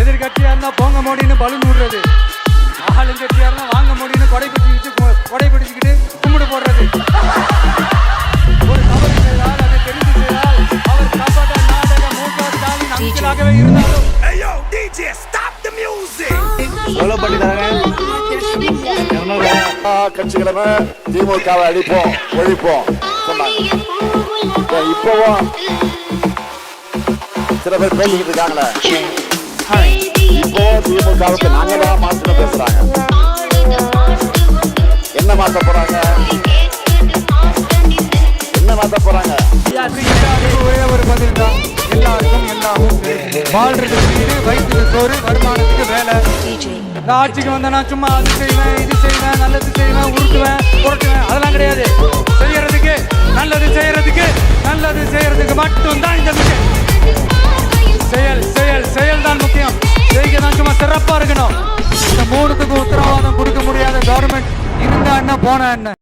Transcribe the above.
எதிர்கட்சியா இருந்தா போங்க மோடின்னு பலூன் விடுறது, ஆளுங்கட்சியா இருந்தா வாங்க மோடின்னு கொடை பிடிச்சுக்கிட்டு கும்பிடு போடுறது. ஒரு தவறு செய்தால் அதை தெரிந்து செய்தால் அவர் கபட நாடக மூக்க ஸ்டாலின் அங்கிலாகவே இருந்தாலும் கட்சிகளமே திமுகவை அழிப்போம் ஒழிப்போம் சொன்னாங்க. இப்பவும் சில பேர் பேசிக்கிட்டு இருக்காங்களே, இப்போ திமுகவுக்கு நாங்க தான் மாற்றம் பேசுறாங்க. என்ன மாத்த போறாங்க, என்ன மாத்த போறாங்க? ஒரே ஒரு பதில் தான், எல்லாருக்கும் எல்லாமும் வாழ்றதுக்கு வீடு, வயிற்றுக்கு சோறு, வருமானத்துக்கு வேலை. இந்த ஆட்சிக்கு வந்தேன்னா சும்மா அது செய்வேன் இது செய்வேன் நல்லது செய்வேன் உருட்டுவேன் புரட்டுவேன் அதெல்லாம் கிடையாது. செய்யறதுக்கு நல்லது செய்யறதுக்கு மட்டும்தான் இந்த விஷயம். செயல் செயல் செயல் தான் முக்கியம். செய்கதான் சும்மா சிறப்பா இருக்கணும். இந்த மூணுத்துக்கு உத்தரவாதம் கொடுக்க முடியாத கவர்மெண்ட் இருந்தா என்ன போனா என்ன.